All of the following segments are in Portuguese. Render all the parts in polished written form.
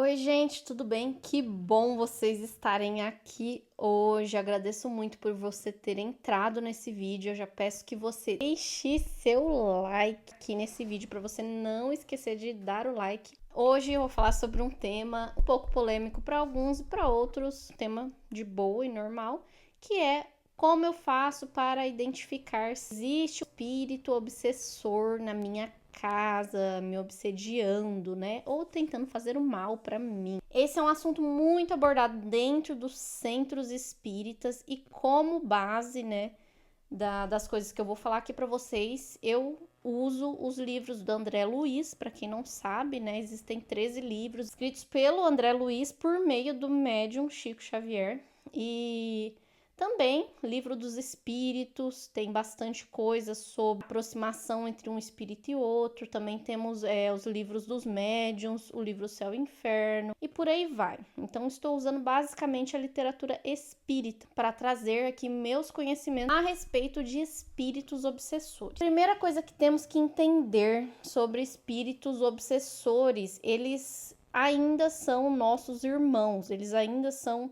Oi, gente, tudo bem? Que bom vocês estarem aqui hoje. Agradeço muito por você ter entrado nesse vídeo. Eu já peço que você deixe seu like aqui nesse vídeo para você não esquecer de dar o like. Hoje eu vou falar sobre um tema um pouco polêmico para alguns e para outros, tema de boa e normal, que é como eu faço para identificar se existe um espírito obsessor na minha casa, me obsediando, né? Ou tentando fazer o mal para mim. Esse é um assunto muito abordado dentro dos centros espíritas e como base, né, das coisas que eu vou falar aqui para vocês, eu uso os livros do André Luiz. Para quem não sabe, né, existem 13 livros escritos pelo André Luiz por meio do médium Chico Xavier. E também, livro dos espíritos, tem bastante coisa sobre aproximação entre um espírito e outro. Também temos os livros dos médiuns, o livro Céu e Inferno, e por aí vai. Então, estou usando basicamente a literatura espírita para trazer aqui meus conhecimentos a respeito de espíritos obsessores. Primeira coisa que temos que entender sobre espíritos obsessores, eles ainda são nossos irmãos, eles ainda são...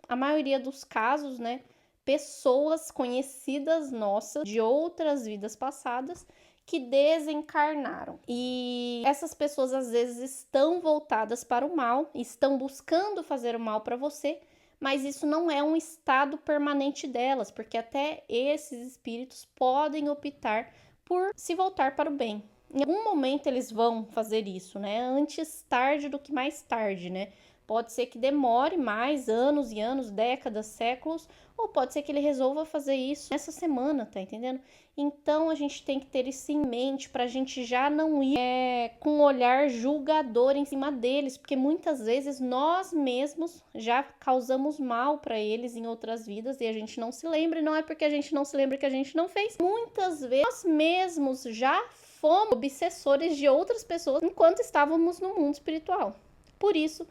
a maioria dos casos, né, pessoas conhecidas nossas de outras vidas passadas que desencarnaram. E essas pessoas às vezes estão voltadas para o mal, estão buscando fazer o mal para você, mas isso não é um estado permanente delas, porque até esses espíritos podem optar por se voltar para o bem. Em algum momento eles vão fazer isso, né? Antes tarde do que mais tarde, né? Pode ser que demore mais anos e anos, décadas, séculos, ou pode ser que ele resolva fazer isso nessa semana, tá entendendo? Então a gente tem que ter isso em mente pra gente já não ir com um olhar julgador em cima deles, porque muitas vezes nós mesmos já causamos mal pra eles em outras vidas e a gente não se lembra, e não é porque a gente não se lembra que a gente não fez. Muitas vezes nós mesmos já fomos obsessores de outras pessoas enquanto estávamos no mundo espiritual. Por isso,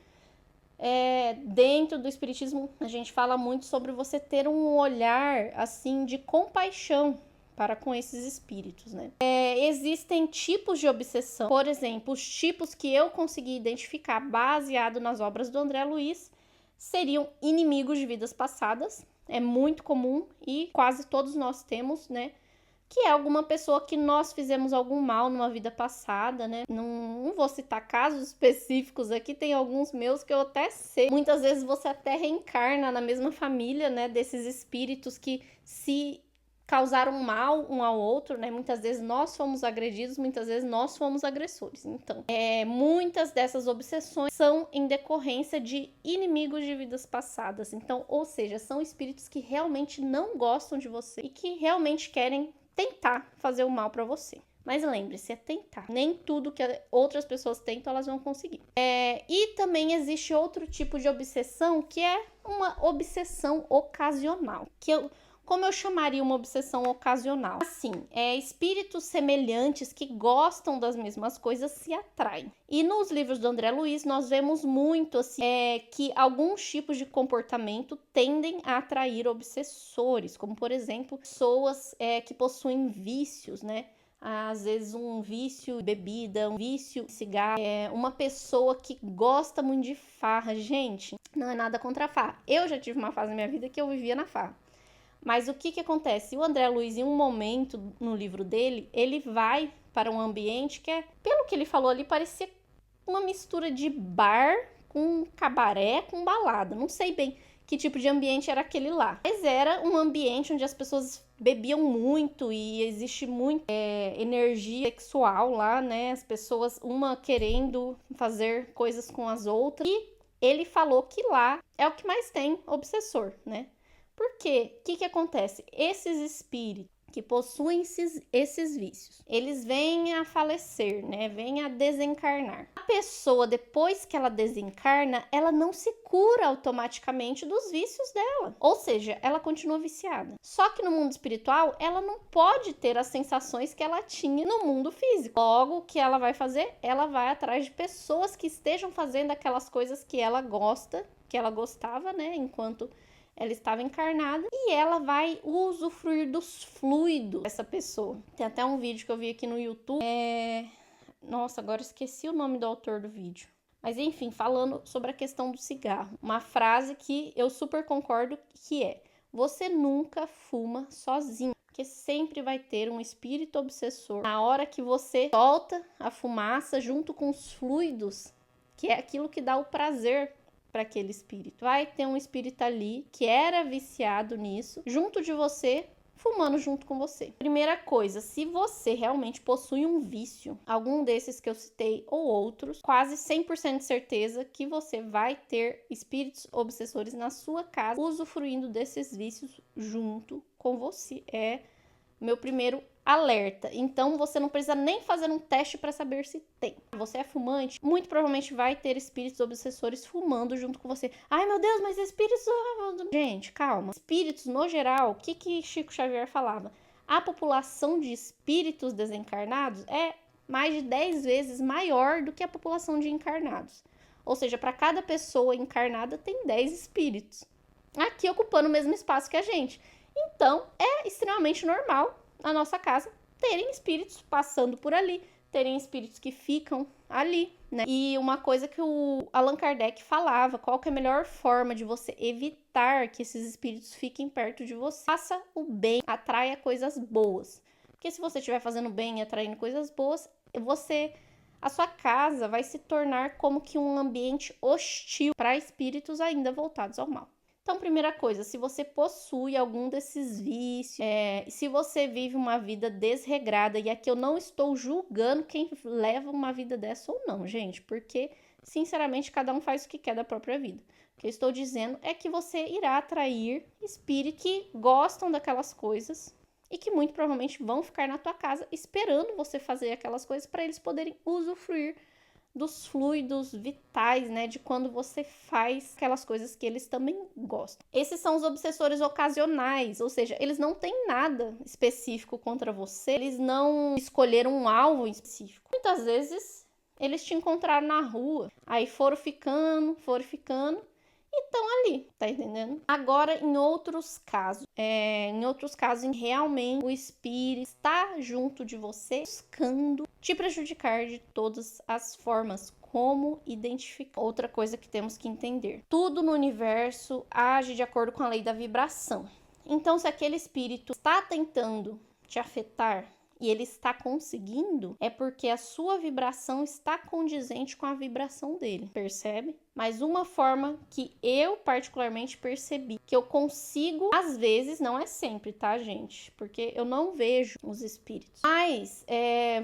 dentro do espiritismo a gente fala muito sobre você ter um olhar assim de compaixão para com esses espíritos, né? Existem tipos de obsessão, por exemplo, os tipos que eu consegui identificar baseado nas obras do André Luiz seriam inimigos de vidas passadas. É muito comum e quase todos nós temos, né? Que é alguma pessoa que nós fizemos algum mal numa vida passada, né? Não vou citar casos específicos aqui, tem alguns meus que eu até sei. Muitas vezes você até reencarna na mesma família, né? Desses espíritos que se causaram mal um ao outro, né? Muitas vezes nós fomos agredidos, muitas vezes nós fomos agressores. Então, muitas dessas obsessões são em decorrência de inimigos de vidas passadas. Então, ou seja, são espíritos que realmente não gostam de você e que realmente querem tentar fazer o mal para você. Mas lembre-se, é tentar. Nem tudo que outras pessoas tentam, elas vão conseguir. E também existe outro tipo de obsessão, que é uma obsessão ocasional. Como eu chamaria uma obsessão ocasional? Assim, espíritos semelhantes que gostam das mesmas coisas se atraem. E nos livros do André Luiz, nós vemos muito assim, que alguns tipos de comportamento tendem a atrair obsessores, como por exemplo, pessoas que possuem vícios, né? Às vezes um vício em bebida, um vício em cigarro, uma pessoa que gosta muito de farra. Gente, não é nada contra a farra. Eu já tive uma fase na minha vida que eu vivia na farra. Mas o que acontece? O André Luiz, em um momento no livro dele, ele vai para um ambiente que pelo que ele falou ali, parecia uma mistura de bar com cabaré, com balada. Não sei bem que tipo de ambiente era aquele lá. Mas era um ambiente onde as pessoas bebiam muito e existe muita energia sexual lá, né? As pessoas, uma querendo fazer coisas com as outras. E ele falou que lá é o que mais tem obsessor, né? Por quê? O que acontece? Esses espíritos que possuem esses vícios, eles vêm a falecer, né? Vêm a desencarnar. A pessoa, depois que ela desencarna, ela não se cura automaticamente dos vícios dela. Ou seja, ela continua viciada. Só que no mundo espiritual, ela não pode ter as sensações que ela tinha no mundo físico. Logo, o que ela vai fazer? Ela vai atrás de pessoas que estejam fazendo aquelas coisas que ela gosta, que ela gostava, né? Enquanto ela estava encarnada, e ela vai usufruir dos fluidos dessa pessoa. Tem até um vídeo que eu vi aqui no YouTube. Nossa, agora esqueci o nome do autor do vídeo. Mas enfim, falando sobre a questão do cigarro, uma frase que eu super concordo que é: você nunca fuma sozinho, porque sempre vai ter um espírito obsessor. Na hora que você solta a fumaça junto com os fluidos, que é aquilo que dá o prazer para aquele espírito, vai ter um espírito ali que era viciado nisso, junto de você, fumando junto com você. Primeira coisa, se você realmente possui um vício, algum desses que eu citei ou outros, quase 100% de certeza que você vai ter espíritos obsessores na sua casa, usufruindo desses vícios junto com você. É meu primeiro alerta. Então você não precisa nem fazer um teste para saber se tem. Você é fumante, muito provavelmente vai ter espíritos obsessores fumando junto com você. Ai meu Deus, mas espíritos... Gente, calma. Espíritos, no geral, o que Chico Xavier falava? A população de espíritos desencarnados é mais de 10 vezes maior do que a população de encarnados. Ou seja, para cada pessoa encarnada tem 10 espíritos. Aqui ocupando o mesmo espaço que a gente. Então, é extremamente normal na nossa casa terem espíritos passando por ali, terem espíritos que ficam ali, né? E uma coisa que o Allan Kardec falava, qual que é a melhor forma de você evitar que esses espíritos fiquem perto de você? Faça o bem, atraia coisas boas. Porque se você estiver fazendo bem e atraindo coisas boas, a sua casa vai se tornar como que um ambiente hostil para espíritos ainda voltados ao mal. Então, primeira coisa, se você possui algum desses vícios, se você vive uma vida desregrada, e aqui eu não estou julgando quem leva uma vida dessa ou não, gente, porque, sinceramente, cada um faz o que quer da própria vida. O que eu estou dizendo é que você irá atrair espíritos que gostam daquelas coisas e que muito provavelmente vão ficar na tua casa esperando você fazer aquelas coisas para eles poderem usufruir dos fluidos vitais, né, de quando você faz aquelas coisas que eles também gostam. Esses são os obsessores ocasionais, ou seja, eles não têm nada específico contra você, eles não escolheram um alvo específico. Muitas vezes eles te encontraram na rua, aí foram ficando e estão ali, tá entendendo? Agora, em outros casos, em realmente o espírito está junto de você, buscando te prejudicar de todas as formas. Como identificar? Outra coisa que temos que entender: tudo no universo age de acordo com a lei da vibração. Então, se aquele espírito está tentando te afetar e ele está conseguindo, é porque a sua vibração está condizente com a vibração dele, percebe? Mas uma forma que eu particularmente percebi, que eu consigo, às vezes, não é sempre, tá, gente? Porque eu não vejo os espíritos. Mas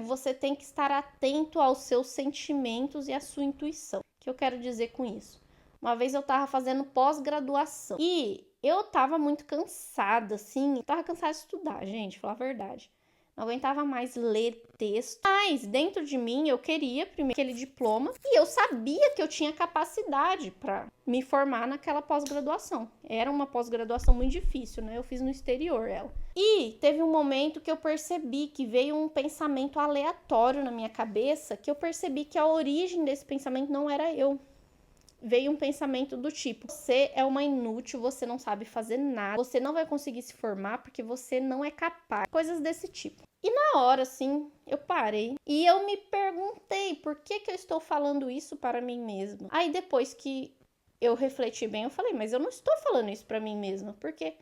você tem que estar atento aos seus sentimentos e à sua intuição. O que eu quero dizer com isso? Uma vez eu tava fazendo pós-graduação e eu tava muito cansada, assim. Tava cansada de estudar, gente, falar a verdade. Não aguentava mais ler texto, mas dentro de mim eu queria primeiro aquele diploma e eu sabia que eu tinha capacidade para me formar naquela pós-graduação. Era uma pós-graduação muito difícil, né? Eu fiz no exterior ela. E teve um momento que eu percebi que veio um pensamento aleatório na minha cabeça, que eu percebi que a origem desse pensamento não era eu. Veio um pensamento do tipo: você é uma inútil, você não sabe fazer nada, você não vai conseguir se formar porque você não é capaz. Coisas desse tipo. E na hora, assim, eu parei e eu me perguntei por que eu estou falando isso para mim mesma. Aí depois que eu refleti bem, eu falei: mas eu não estou falando isso para mim mesma, porque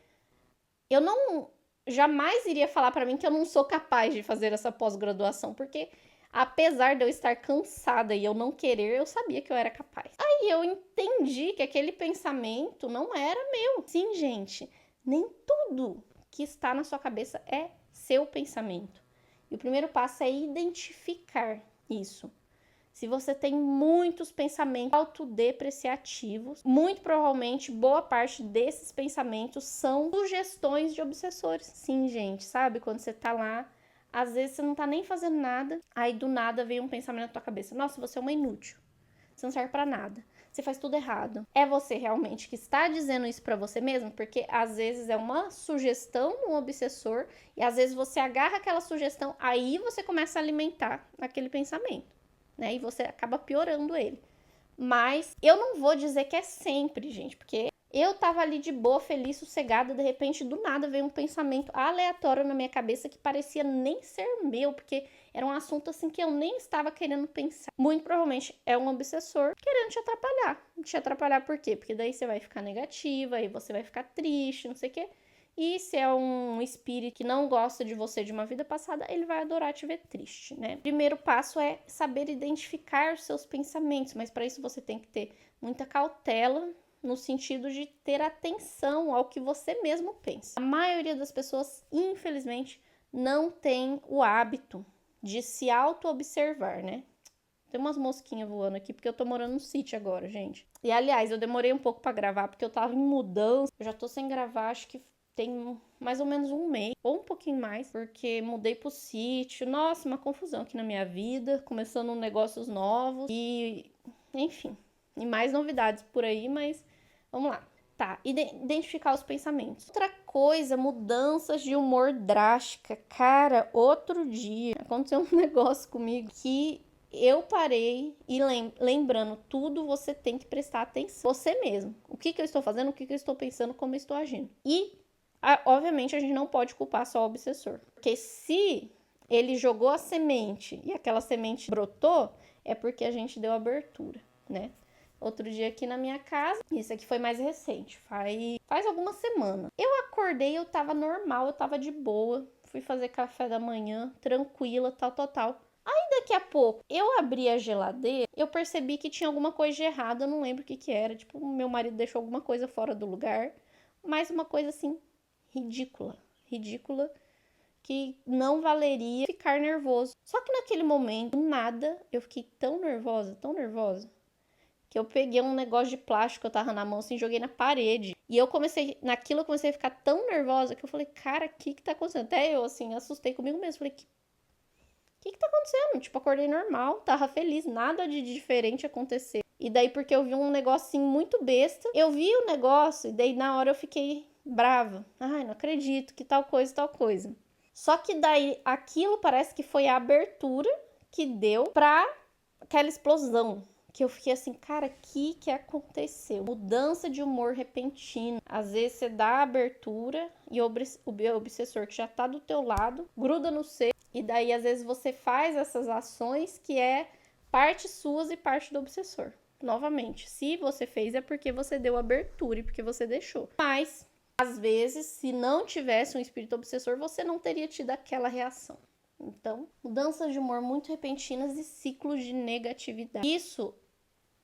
eu não jamais iria falar para mim que eu não sou capaz de fazer essa pós-graduação, porque apesar de eu estar cansada e eu não querer, eu sabia que eu era capaz. Aí eu entendi que aquele pensamento não era meu. Sim, gente, nem tudo que está na sua cabeça é seu pensamento. E o primeiro passo é identificar isso. Se você tem muitos pensamentos autodepreciativos, muito provavelmente boa parte desses pensamentos são sugestões de obsessores. Sim, gente, sabe? Quando você tá lá, às vezes você não tá nem fazendo nada, aí do nada vem um pensamento na tua cabeça: nossa, você é uma inútil, você não serve pra nada, você faz tudo errado. É você realmente que está dizendo isso pra você mesmo? Porque às vezes é uma sugestão de um obsessor e às vezes você agarra aquela sugestão, aí você começa a alimentar aquele pensamento, né? E você acaba piorando ele. Mas eu não vou dizer que é sempre, gente, porque Eu tava ali de boa, feliz, sossegada, de repente, do nada, veio um pensamento aleatório na minha cabeça que parecia nem ser meu, porque era um assunto assim que eu nem estava querendo pensar. Muito provavelmente é um obsessor querendo te atrapalhar. Te atrapalhar por quê? Porque daí você vai ficar negativa, aí você vai ficar triste, não sei o quê. E se é um espírito que não gosta de você de uma vida passada, ele vai adorar te ver triste, né? O primeiro passo é saber identificar os seus pensamentos, mas para isso você tem que ter muita cautela, no sentido de ter atenção ao que você mesmo pensa. A maioria das pessoas, infelizmente, não tem o hábito de se auto-observar, né? Tem umas mosquinhas voando aqui, porque eu tô morando no sítio agora, gente. E, aliás, eu demorei um pouco pra gravar, porque eu tava em mudança. Eu já tô sem gravar, acho que tem mais ou menos um mês, ou um pouquinho mais, porque mudei pro sítio. Nossa, uma confusão aqui na minha vida, começando negócios novos e, enfim, e mais novidades por aí, mas vamos lá. Tá, identificar os pensamentos. Outra coisa, mudanças de humor drástica. Cara, outro dia aconteceu um negócio comigo que eu parei e lembrando tudo, você tem que prestar atenção. Você mesmo. O que eu estou fazendo, o que eu estou pensando, como eu estou agindo. E, obviamente, a gente não pode culpar só o obsessor. Porque se ele jogou a semente e aquela semente brotou, é porque a gente deu abertura, né? Outro dia aqui na minha casa, isso aqui foi mais recente, faz algumas semanas. Eu acordei, eu tava normal, eu tava de boa, fui fazer café da manhã, tranquila, tal. Aí daqui a pouco, eu abri a geladeira, eu percebi que tinha alguma coisa de errado, eu não lembro o que era, tipo, meu marido deixou alguma coisa fora do lugar, mas uma coisa assim, ridícula, que não valeria ficar nervoso. Só que naquele momento, nada, eu fiquei tão nervosa, que eu peguei um negócio de plástico que eu tava na mão assim, joguei na parede. E eu comecei a ficar tão nervosa que eu falei, cara, o que tá acontecendo? Até eu, assim, assustei comigo mesmo. Falei, que tá acontecendo? Tipo, acordei normal, tava feliz, nada de diferente acontecer. E daí, porque eu vi um negocinho muito besta, eu vi o negócio e daí na hora eu fiquei brava. Ai, não acredito, que tal coisa. Só que daí, aquilo parece que foi a abertura que deu pra aquela explosão. Que eu fiquei assim, cara, o que aconteceu? Mudança de humor repentina. Às vezes você dá a abertura e o obsessor que já tá do teu lado, gruda no seu. E daí, às vezes, você faz essas ações que é parte suas e parte do obsessor. Novamente, se você fez é porque você deu abertura e porque você deixou. Mas, às vezes, se não tivesse um espírito obsessor, você não teria tido aquela reação. Então, mudanças de humor muito repentinas e ciclos de negatividade. Isso,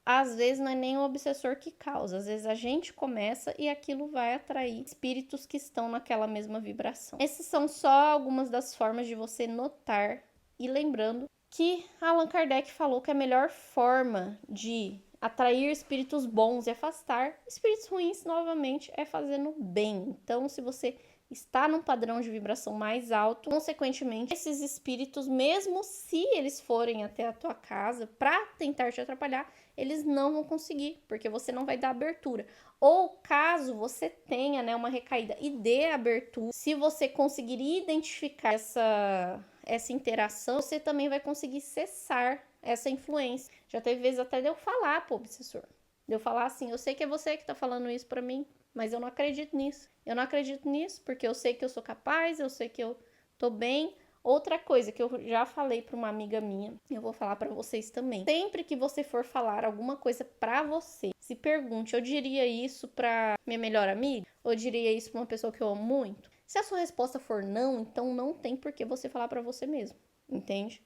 às vezes, não é nem o obsessor que causa. Às vezes, a gente começa e aquilo vai atrair espíritos que estão naquela mesma vibração. Essas são só algumas das formas de você notar. E lembrando que Allan Kardec falou que a melhor forma de atrair espíritos bons e afastar espíritos ruins, novamente, é fazendo bem. Então, se você está num padrão de vibração mais alto, consequentemente, esses espíritos, mesmo se eles forem até a tua casa para tentar te atrapalhar, eles não vão conseguir, porque você não vai dar abertura. Ou caso você tenha, né, uma recaída e dê abertura, se você conseguir identificar essa interação, você também vai conseguir cessar essa influência. Já teve vezes até de eu falar pro obsessor. De eu falar assim, eu sei que é você que tá falando isso pra mim, mas eu não acredito nisso. Eu não acredito nisso porque eu sei que eu sou capaz, eu sei que eu tô bem. Outra coisa que eu já falei para uma amiga minha, eu vou falar para vocês também. Sempre que você for falar alguma coisa para você, se pergunte, eu diria isso para minha melhor amiga? Ou eu diria isso para uma pessoa que eu amo muito? Se a sua resposta for não, então não tem por que você falar para você mesmo, entende?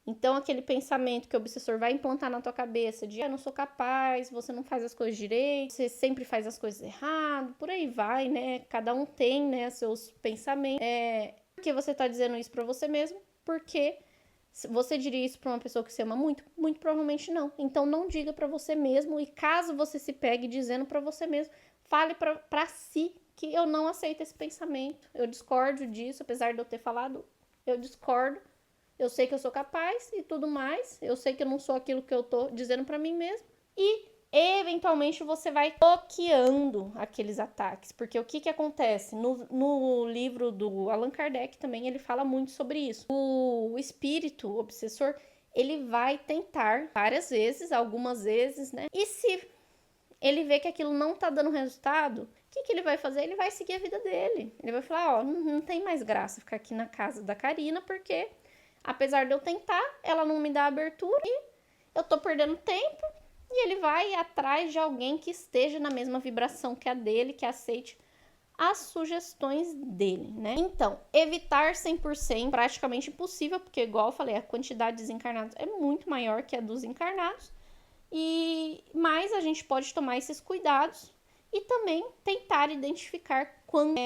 Então, aquele pensamento que o obsessor vai implantar na tua cabeça de eu não sou capaz, você não faz as coisas direito, você sempre faz as coisas errado, por aí vai, né? Cada um tem, né, seus pensamentos. Por que você tá dizendo isso pra você mesmo? Porque você diria isso pra uma pessoa que você ama muito? Muito provavelmente não. Então, não diga pra você mesmo e caso você se pegue dizendo pra você mesmo, fale pra si que eu não aceito esse pensamento. Eu discordo disso, apesar de eu ter falado, eu discordo. Eu sei que eu sou capaz e tudo mais. Eu sei que eu não sou aquilo que eu tô dizendo pra mim mesmo. E, eventualmente, você vai bloqueando aqueles ataques. Porque o que acontece? No livro do Allan Kardec também, ele fala muito sobre isso. O espírito obsessor, ele vai tentar várias vezes, algumas vezes, né? E se ele vê que aquilo não tá dando resultado, o que ele vai fazer? Ele vai seguir a vida dele. Ele vai falar, ó, não tem mais graça ficar aqui na casa da Karina, porque apesar de eu tentar, ela não me dá abertura e eu tô perdendo tempo. E ele vai atrás de alguém que esteja na mesma vibração que a dele, que aceite as sugestões dele, né? Então, evitar 100% praticamente impossível, porque igual eu falei, a quantidade de desencarnados é muito maior que a dos encarnados. Mas a gente pode tomar esses cuidados e também tentar identificar quando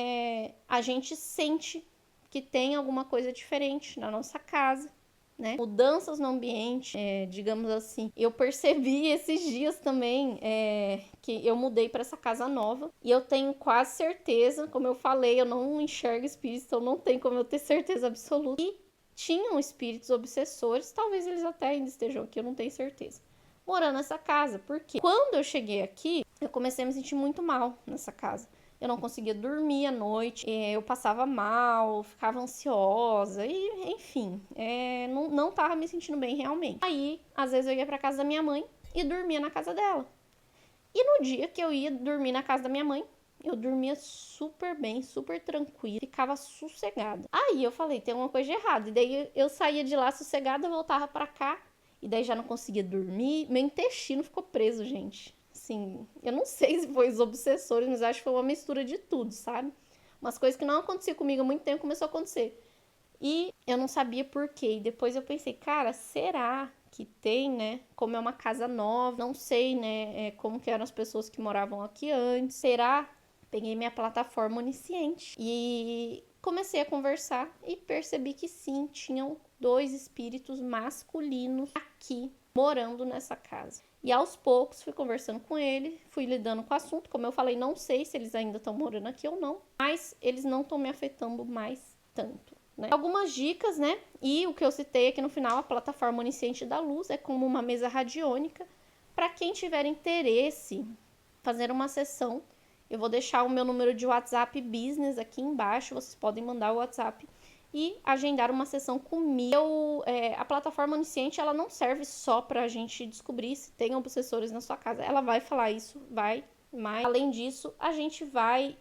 a gente sente que tem alguma coisa diferente na nossa casa, né? Mudanças no ambiente, digamos assim. Eu percebi esses dias também que eu mudei para essa casa nova e eu tenho quase certeza, como eu falei, eu não enxergo espíritos, então não tem como eu ter certeza absoluta. E tinham espíritos obsessores, talvez eles até ainda estejam aqui, eu não tenho certeza, morando nessa casa. Porque quando eu cheguei aqui, eu comecei a me sentir muito mal nessa casa. Eu não conseguia dormir à noite, eu passava mal, ficava ansiosa, e enfim, não tava me sentindo bem realmente. Aí, às vezes eu ia pra casa da minha mãe e dormia na casa dela. E no dia que eu ia dormir na casa da minha mãe, eu dormia super bem, super tranquila, ficava sossegada. Aí eu falei, tem alguma coisa de errado. E daí eu saía de lá sossegada, voltava pra cá, e daí já não conseguia dormir. Meu intestino ficou preso, gente. Assim, eu não sei se foi os obsessores, mas acho que foi uma mistura de tudo, sabe? Umas coisas que não aconteciam comigo há muito tempo começou a acontecer. E eu não sabia por quê. E depois eu pensei, cara, será que tem, né? Como é uma casa nova, não sei, né? Como que eram as pessoas que moravam aqui antes. Será? Peguei minha plataforma onisciente e comecei a conversar e percebi que sim, tinham 2 espíritos masculinos aqui morando nessa casa. E aos poucos fui conversando com ele, fui lidando com o assunto. Como eu falei, não sei se eles ainda estão morando aqui ou não, mas eles não estão me afetando mais tanto, né? Algumas dicas, né? E o que eu citei aqui no final, a plataforma Onisciente da Luz, é como uma mesa radiônica. Para quem tiver interesse, fazer uma sessão, eu vou deixar o meu número de WhatsApp Business aqui embaixo, vocês podem mandar o WhatsApp e agendar uma sessão comigo. A plataforma Onisciente, ela não serve só para a gente descobrir se tem obsessores na sua casa. Ela vai falar isso, vai, mas além disso, a gente vai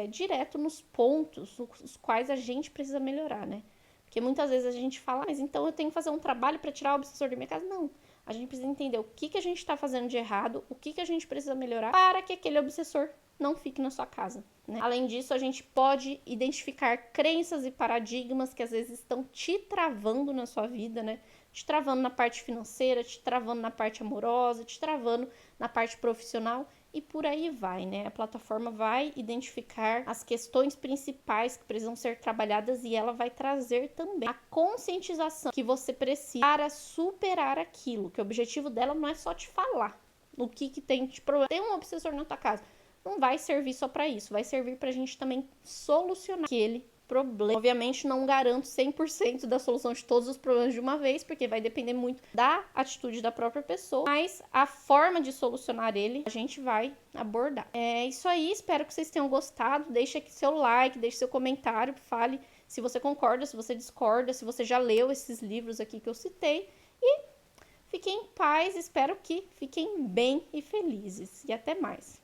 direto nos pontos os quais a gente precisa melhorar, né? Porque muitas vezes a gente fala, mas então eu tenho que fazer um trabalho para tirar o obsessor da minha casa. Não, a gente precisa entender o que a gente está fazendo de errado, o que a gente precisa melhorar para que aquele obsessor não fique na sua casa, né? Além disso, a gente pode identificar crenças e paradigmas que às vezes estão te travando na sua vida, né? Te travando na parte financeira, te travando na parte amorosa, te travando na parte profissional e por aí vai, né? A plataforma vai identificar as questões principais que precisam ser trabalhadas e ela vai trazer também a conscientização que você precisa para superar aquilo, que o objetivo dela não é só te falar o que tem de problema. Tem um obsessor na tua casa, não vai servir só para isso, vai servir para a gente também solucionar aquele problema. Obviamente não garanto 100% da solução de todos os problemas de uma vez, porque vai depender muito da atitude da própria pessoa, mas a forma de solucionar ele a gente vai abordar. É isso aí, espero que vocês tenham gostado. Deixe aqui seu like, deixe seu comentário, fale se você concorda, se você discorda, se você já leu esses livros aqui que eu citei e fiquem em paz, espero que fiquem bem e felizes e até mais.